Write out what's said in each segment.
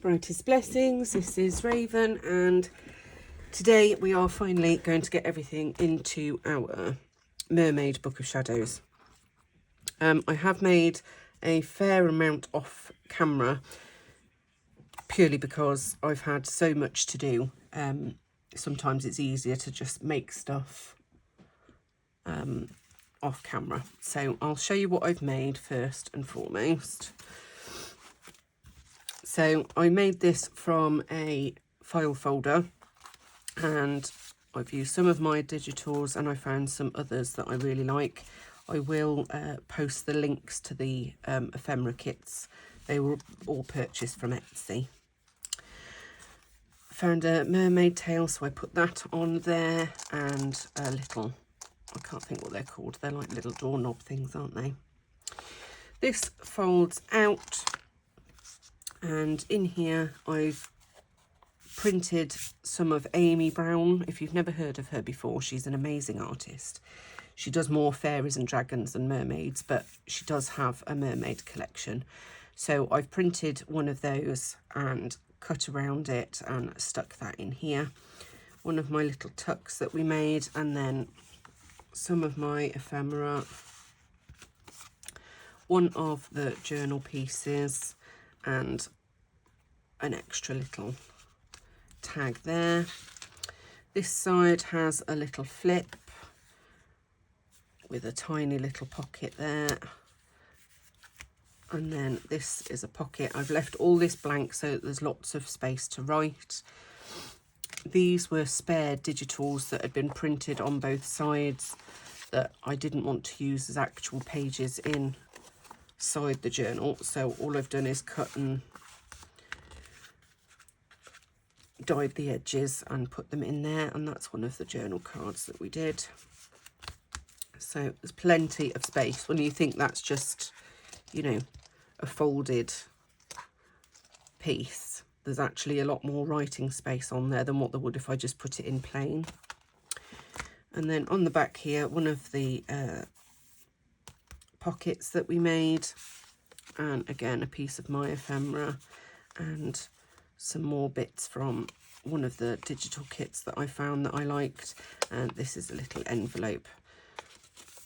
Brightest Blessings. This is Raven, and today we are finally going to get everything into our Mermaid Book of Shadows. I have made a fair amount off camera purely because I've had so much to do. Sometimes it's easier to just make stuff off camera. So I'll show you what I've made first and foremost. So I made this from a file folder, and I've used some of my digitals and I found some others that I really like. I will post the links to the ephemera kits. They were all purchased from Etsy. Found a mermaid tail, so I put that on there, and a little, I can't think what they're called. They're like little doorknob things, aren't they? This folds out. And in here I've printed some of Amy Brown. If you've never heard of her before, she's an amazing artist. She does more fairies and dragons than mermaids, but she does have a mermaid collection. So I've printed one of those and cut around it and stuck that in here. One of my little tucks that we made, and then some of my ephemera. One of the journal pieces, and an extra little tag there. This side has a little flip with a tiny little pocket there, and then this is a pocket. I've left all this blank so that there's lots of space to write. These were spare digitals that had been printed on both sides that I didn't want to use as actual pages inside the journal, so all I've done is cut and dyed the edges and put them in there, and that's one of the journal cards that we did. So there's plenty of space. When you think that's just, you know, a folded piece, there's actually a lot more writing space on there than what there would if I just put it in plain. And then on the back here, one of the pockets that we made, and again a piece of my ephemera and some more bits from one of the digital kits that I found that I liked. And this is a little envelope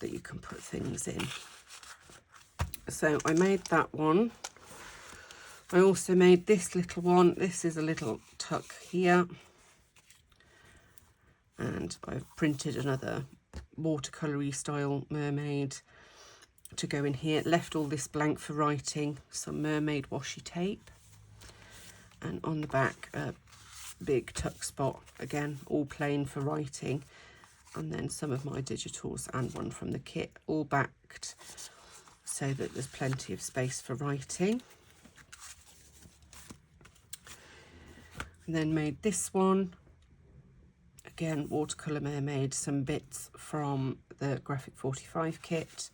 that you can put things in. So I made that one. I also made this little one. This is a little tuck here, and I've printed another watercolour style mermaid to go in here. Left all this blank for writing, some mermaid washi tape, and on the back a big tuck spot, again all plain for writing, and then some of my digitals and one from the kit, all backed so that there's plenty of space for writing. And then made this one, again watercolour mermaid, some bits from the Graphic 45 kit.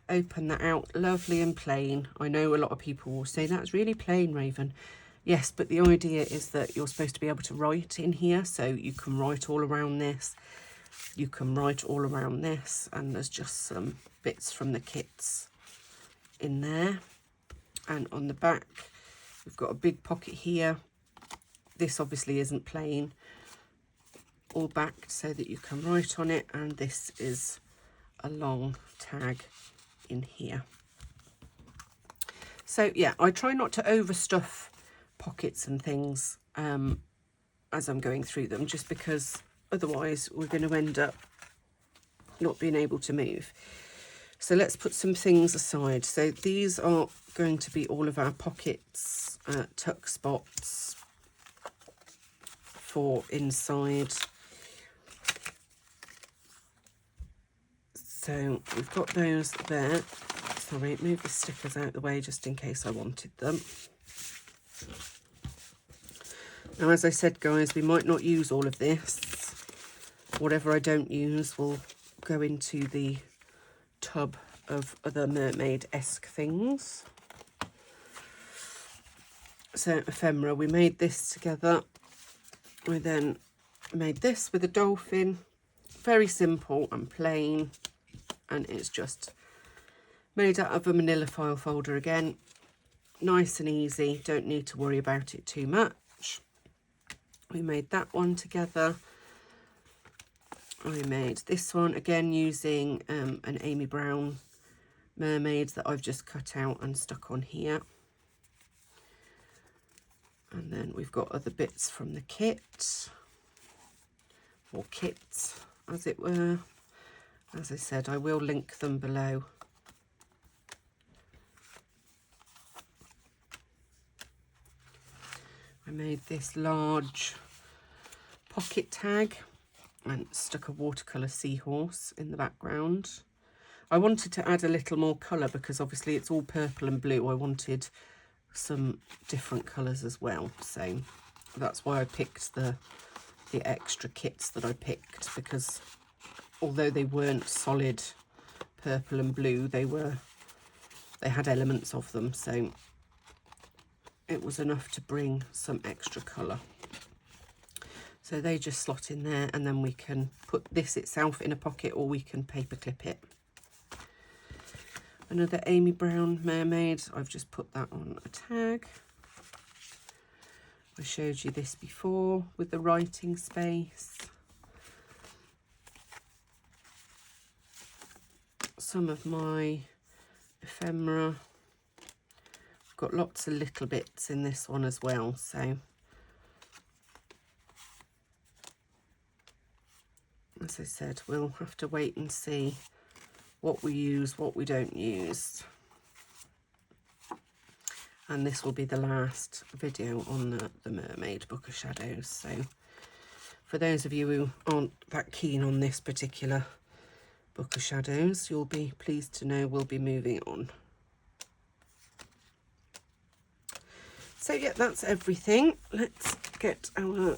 Open that out, lovely and plain. I know a lot of people will say that's really plain, Raven. Yes, but the idea is that you're supposed to be able to write in here, so you can write all around this, you can write all around this, and there's just some bits from the kits in there. And on the back we've got a big pocket here. This obviously isn't plain, all backed so that you can write on it, and this is a long tag in here. So yeah, I try not to overstuff pockets and things as I'm going through them, just because otherwise we're going to end up not being able to move. So let's put some things aside. So these are going to be all of our pockets, tuck spots for inside. So we've got those there. Sorry, move the stickers out the way just in case I wanted them. Now, as I said, guys, we might not use all of this. Whatever I don't use will go into the tub of other mermaid-esque things. So ephemera, we made this together. I then made this with a dolphin. Very simple and plain, and it's just made out of a manila file folder again. nice and easy, don't need to worry about it too much. We made that one together. I made this one again using an Amy Brown mermaid that I've just cut out and stuck on here. And then we've got other bits from the kit, or kits as it were. As I said, I will link them below. I made this large pocket tag and stuck a watercolour seahorse in the background. I wanted to add a little more colour because obviously it's all purple and blue. I wanted some different colours as well, so that's why I picked the extra kits that I picked, because although they weren't solid purple and blue, they had elements of them, so it was enough to bring some extra colour. So they just slot in there, and then we can put this itself in a pocket, or we can paper clip it. Another Amy Brown mermaid, I've just put that on a tag. I showed you this before with the writing space. Some of my ephemera. I've got lots of little bits in this one as well, so as I said, we'll have to wait and see what we use, what we don't use. And this will be the last video on the Mermaid Book of Shadows. So for those of you who aren't that keen on this particular Book of Shadows, you'll be pleased to know we'll be moving on. So yeah, that's everything. Let's get our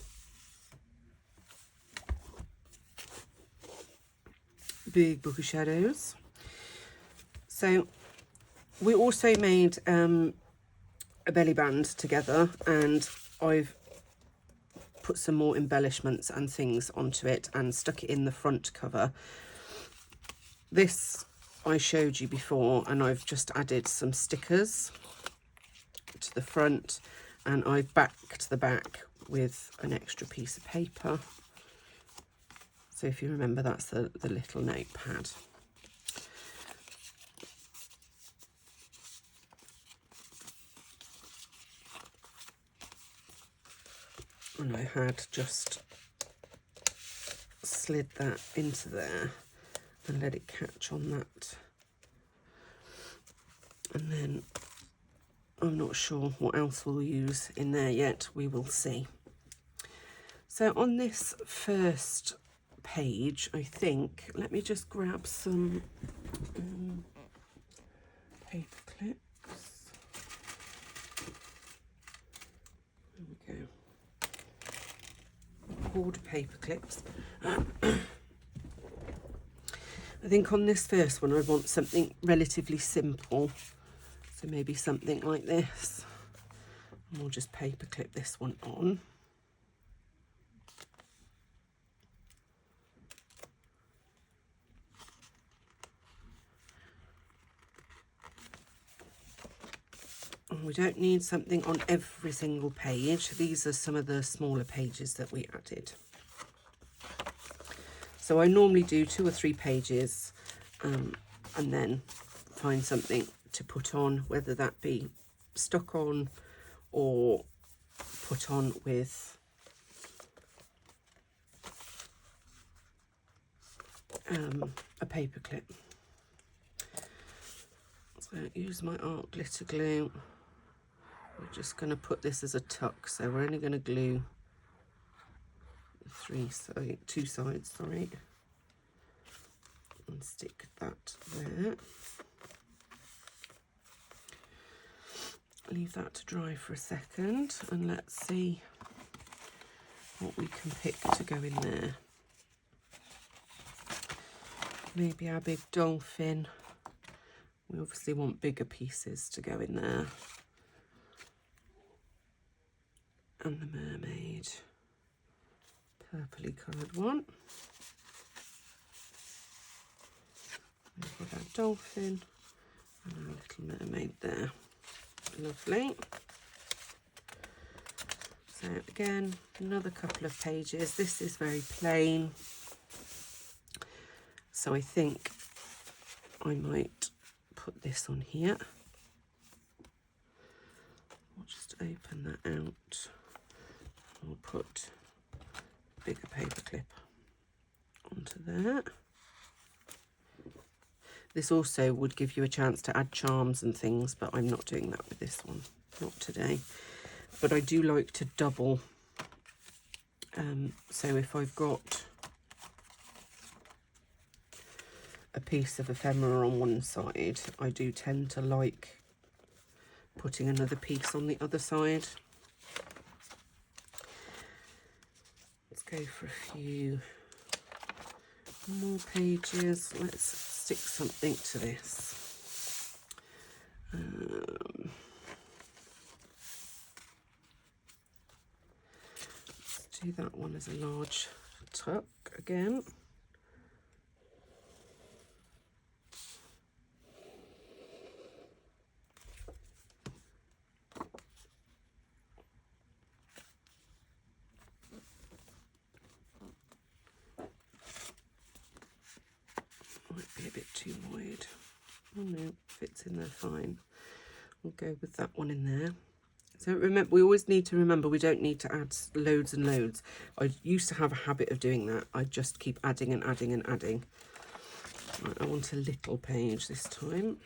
big Book of Shadows. So we also made a belly band together, and I've put some more embellishments and things onto it and stuck it in the front cover. This I showed you before, and I've just added some stickers to the front, and I've backed the back with an extra piece of paper. So if you remember, that's the little notepad. And I had just slid that into there and let it catch on that. And then I'm not sure what else we'll use in there yet, we will see. So on this first page, I think, let me just grab some paper clips. There we go. Poured paper clips. I think on this first one I want something relatively simple, so maybe something like this, and we'll just paper clip this one on. And we don't need something on every single page. These are some of the smaller pages that we added. So I normally do 2 or 3 pages and then find something to put on, whether that be stuck on or put on with a paper clip. So use my art glitter glue. We're just going to put this as a tuck, so we're only going to glue 2 sides, sorry, and stick that there. Leave that to dry for a second, and let's see what we can pick to go in there. Maybe our big dolphin. We obviously want bigger pieces to go in there. And the mermaid, purpley coloured one. We've got our dolphin and our little mermaid there. Lovely. So again, another couple of pages. This is very plain, so I think I might put this on here. I'll just open that out. I'll put a bigger paper clip onto there. This also would give you a chance to add charms and things, but I'm not doing that with this one, not today. But I do like to double. So if I've got a piece of ephemera on one side, I do tend to like putting another piece on the other side. Let's go for a few more pages. Let's stick something to this. Let's do that one as a large tuck again. Might be a bit too wide. Oh no, fits in there fine. We'll go with that one in there. So remember, we always need to remember we don't need to add loads and loads. I used to have a habit of doing that. I just keep adding and adding and adding. Right, I want a little page this time.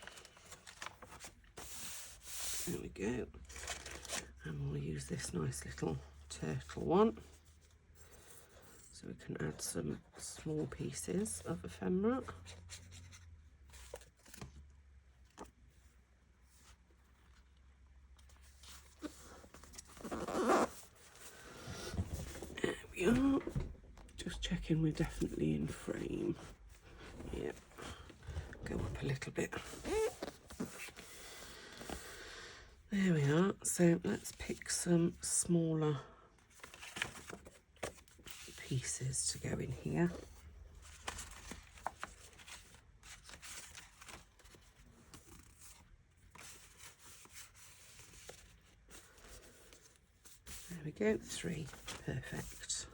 There we go. And we'll use this nice little turtle one. So we can add some small pieces of ephemera. There we are. Just checking we're definitely in frame. Yep. Go up a little bit. There we are. So let's pick some smaller pieces to go in here. There we go, 3. Perfect.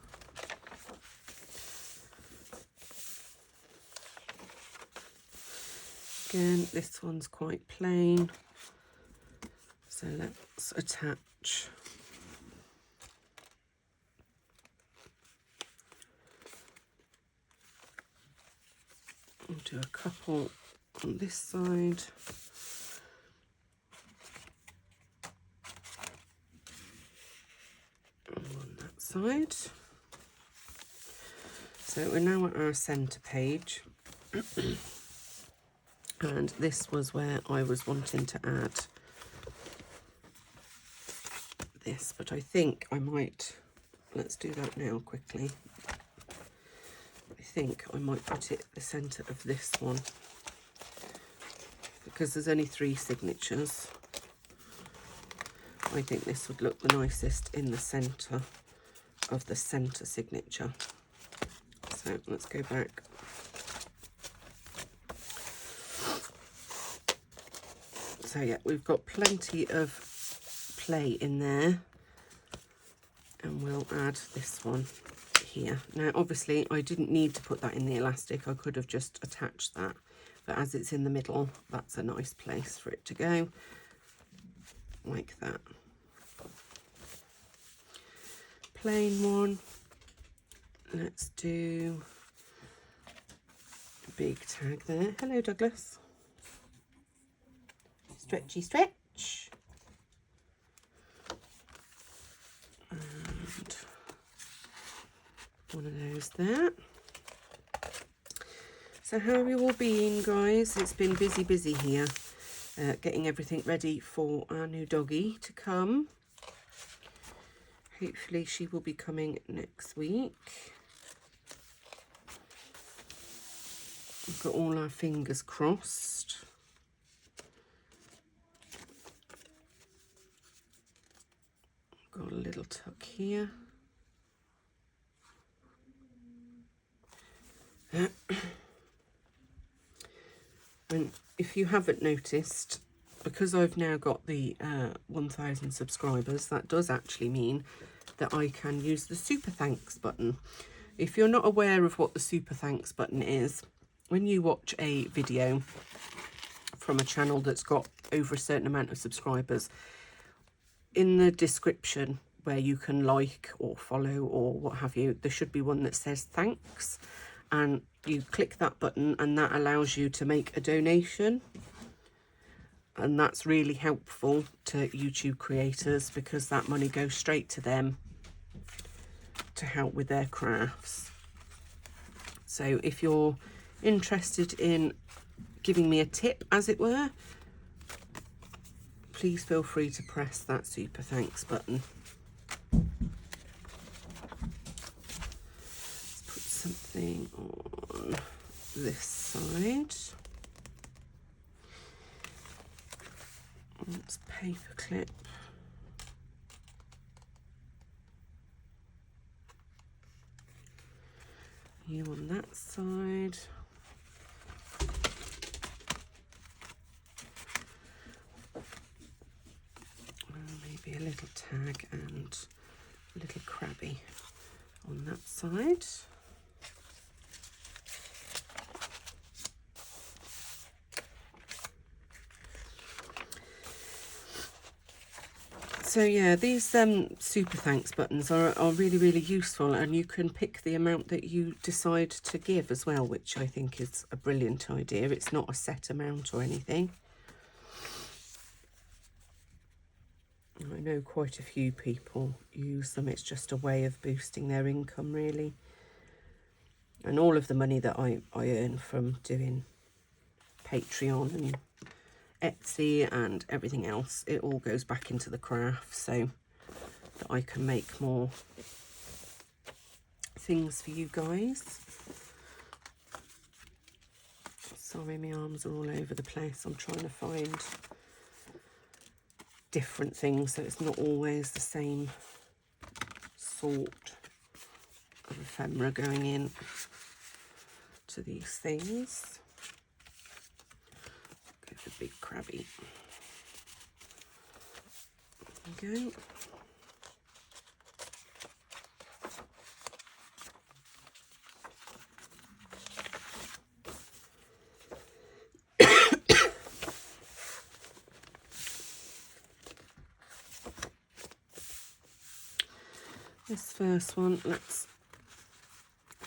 Again, this one's quite plain. So let's attach I'll do a couple on this side. And on that side. So we're now at our centre page. And this was where I was wanting to add this, but I think I might, let's do that now quickly. I think I might put it at the centre of this one because there's only 3 signatures. I think this would look the nicest in the centre of the centre signature. So let's go back. So yeah, we've got plenty of play in there, and we'll add this one here. Now obviously I didn't need to put that in the elastic, I could have just attached that, but as it's in the middle, that's a nice place for it to go, like that. Plain one. Let's do a big tag there. Hello Douglas. Stretchy stretch. And one of those there. So how have you all been, guys? It's been busy here, getting everything ready for our new doggy to come. Hopefully she will be coming next week. We've got all our fingers crossed. Got a little tuck here. And if you haven't noticed, because I've now got the 1000 subscribers, that does actually mean that I can use the super thanks button. If you're not aware of what the super thanks button is, when you watch a video from a channel that's got over a certain amount of subscribers, in the description where you can like or follow or what have you, there should be one that says thanks, and you click that button and that allows you to make a donation. And that's really helpful to YouTube creators because that money goes straight to them to help with their crafts. So if you're interested in giving me a tip, as it were, please feel free to press that super thanks button. Let's put something on this side. Let's paper clip. You on that side. Maybe a little tag and a little crabby on that side. So yeah, these super thanks buttons are really, really useful, and you can pick the amount that you decide to give as well, which I think is a brilliant idea. It's not a set amount or anything. I know quite a few people use them. It's just a way of boosting their income, really. And all of the money that I earn from doing Patreon and Etsy and everything else, it all goes back into the craft so that I can make more things for you guys. Sorry, my arms are all over the place. I'm trying to find different things so it's not always the same sort of ephemera going in to these things. Go for big crabby. There we go. This first one, let's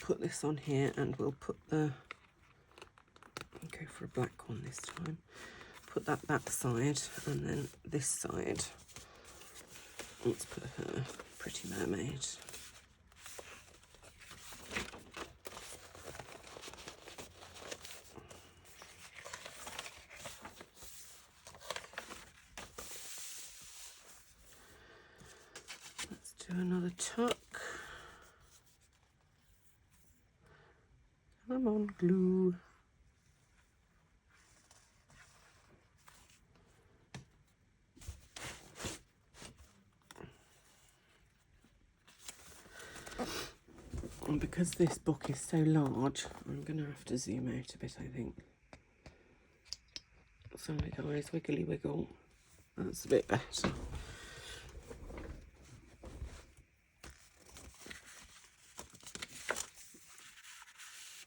put this on here and we'll put the, go for a black one this time, put that side, and then this side, let's put her Pretty Mermaid. Let's do another tuck. Come on, glue. And because this book is so large, I'm going to have to zoom out a bit, I think. Sorry guys, wiggly wiggle. That's a bit better.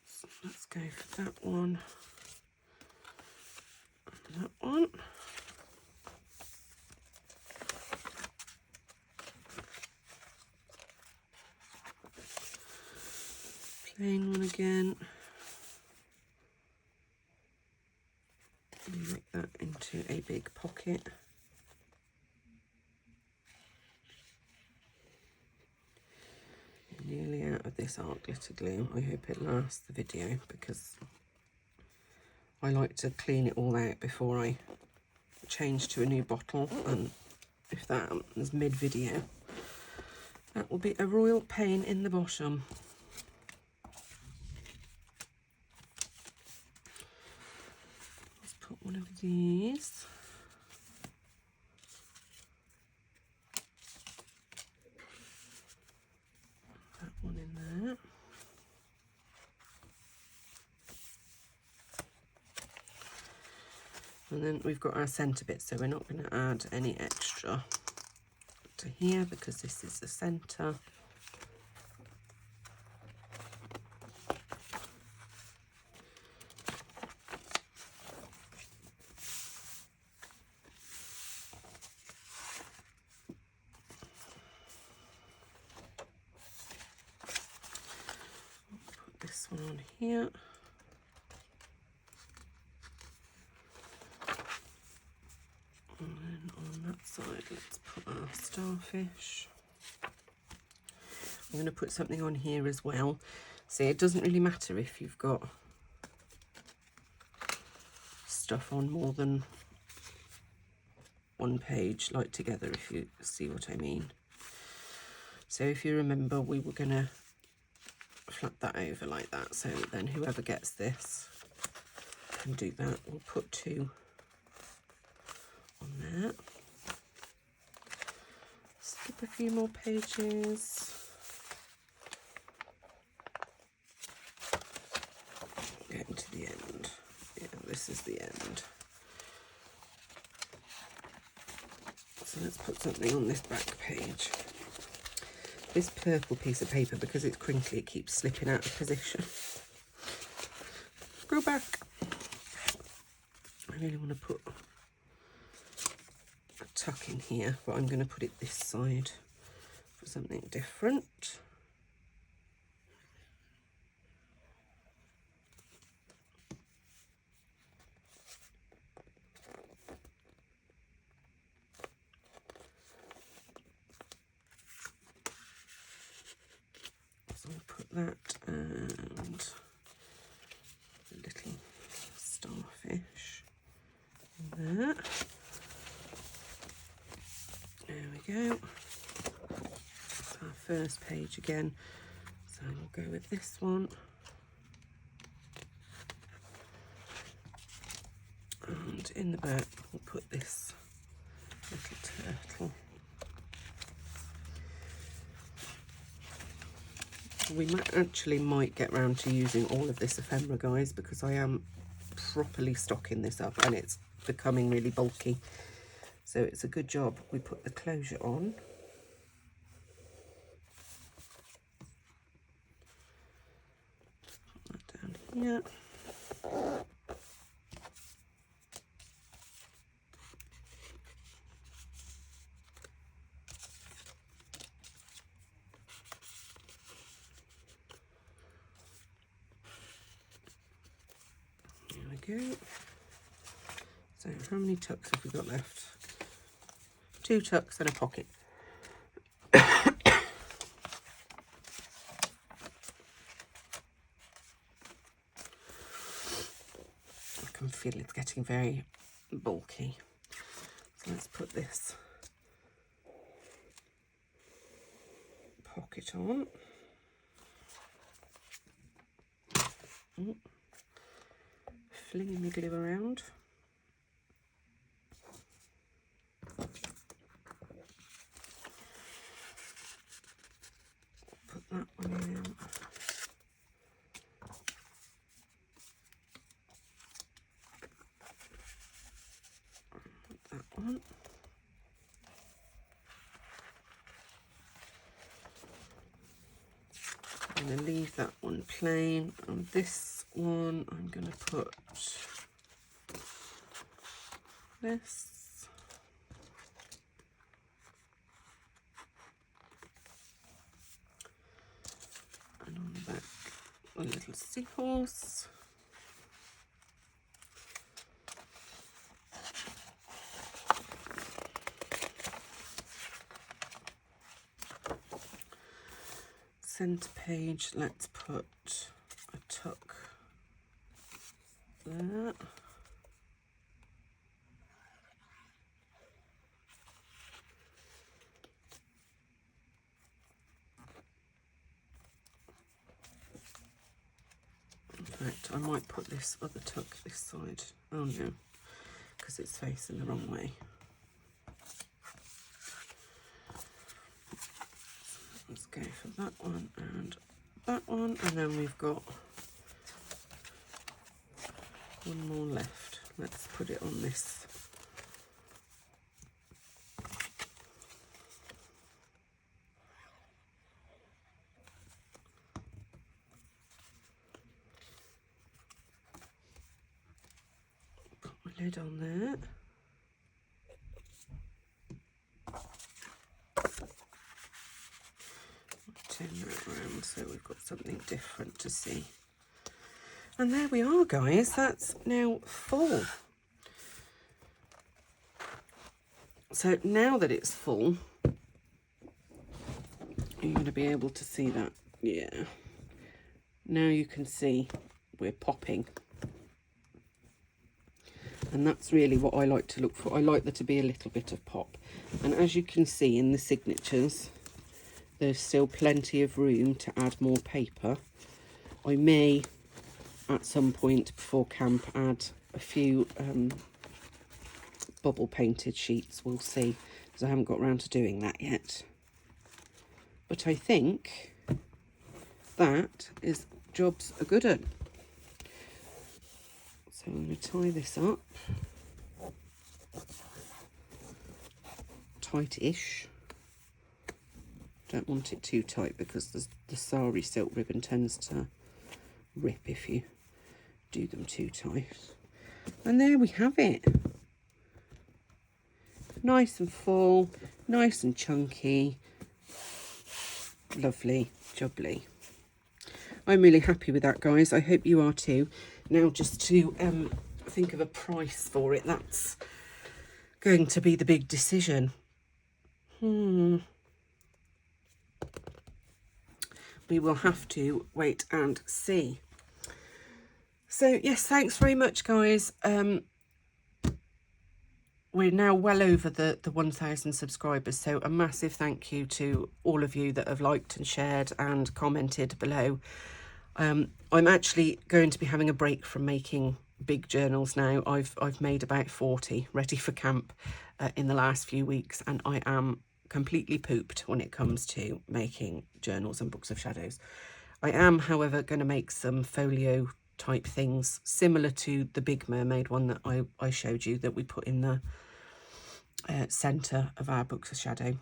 So let's go for that one. And that one. Plain one again. And make that into a big pocket. Nearly out of this art glitter glue. I hope it lasts the video because I like to clean it all out before I change to a new bottle, and if that happens mid-video, that will be a royal pain in the bottom. Let's put one of these. That one in there. And then we've got our centre bit, so we're not going to add any extra to here because this is the centre. Put this one on here. And then on that side, let's put our starfish. I'm going to put something on here as well. See, it doesn't really matter if you've got stuff on more than one page, like together, if you see what I mean. So if you remember, we were going to flap that over like that, so then whoever gets this can do that. We'll put 2 on there. Skip a few more pages. Getting to the end. Yeah, this is the end. So let's put something on this back page. This purple piece of paper, because it's crinkly, it keeps slipping out of position. Go back. I really want to put a tuck in here, but I'm going to put it this side for something different. So I'll put that and a little starfish in there. There we go. That's our first page again. So we'll go with this one. And in the back, we'll put this little turtle. We might get round to using all of this ephemera, guys, because I am properly stocking this up and it's becoming really bulky. So it's a good job we put the closure on. Put that down here. There we go. So how many tucks have we got left? 2 tucks and a pocket. I can feel it's getting very bulky. So let's put this pocket on. Flinging my glue around. Put that one in. Put that one. I'm going to leave that one plain. On this one, I'm going to put this. And on the back, a little seahorse. Centre page, let's put a tuck there. In fact, I might put this other tuck this side. Oh no, because it's facing the wrong way. Let's go for that one, and then we've got one more left. Let's put it on this. Put my lid on there. Turn that around so we've got something different to see. And there we are, guys. That's now full. So now that it's full, you're going to be able to see that. Yeah. Now you can see we're popping. And that's really what I like to look for. I like there to be a little bit of pop. And as you can see in the signatures, there's still plenty of room to add more paper. I may, at some point before camp, add a few bubble painted sheets. We'll see, because I haven't got around to doing that yet. But I think that is job's a good one. So I'm going to tie this up. Tight-ish. Don't want it too tight because the sari silk ribbon tends to rip if you do them too tight. And there we have it. Nice and full, nice and chunky. Lovely, jubbly. I'm really happy with that, guys. I hope you are too. Now just to think of a price for it. That's going to be the big decision. We will have to wait and see. So yes, thanks very much, guys. We're now well over the 1,000 subscribers, so a massive thank you to all of you that have liked and shared and commented below. I'm actually going to be having a break from making big journals now. I've made about 40 ready for camp in the last few weeks, and I am completely pooped when it comes to making journals and books of shadows. I am, however, going to make some folio type things similar to the Big Mermaid one that I showed you, that we put in the centre of our books of shadow.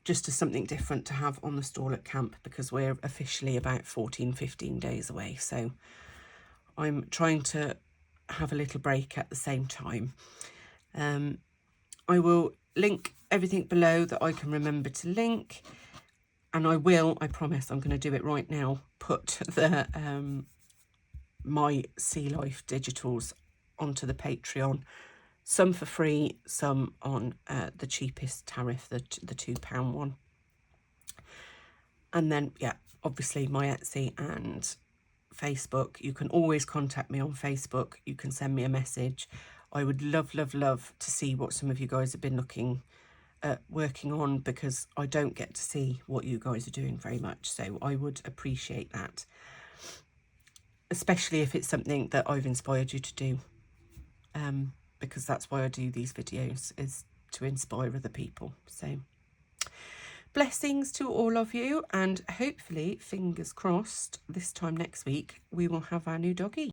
Just as something different to have on the stall at camp, because we're officially about 14-15 days away. So I'm trying to have a little break at the same time. I will link everything below that I can remember to link. And I promise I'm going to do it right now, put the my Sea Life digitals onto the Patreon. Some for free, some on the cheapest tariff, the £2 one. And then, yeah, obviously my Etsy and Facebook. You can always contact me on Facebook. You can send me a message. I would love, love, love to see what some of you guys have been working on, because I don't get to see what you guys are doing very much. So I would appreciate that, especially if it's something that I've inspired you to do. Because that's why I do these videos, is to inspire other people. So blessings to all of you, and hopefully, fingers crossed, this time next week we will have our new doggy.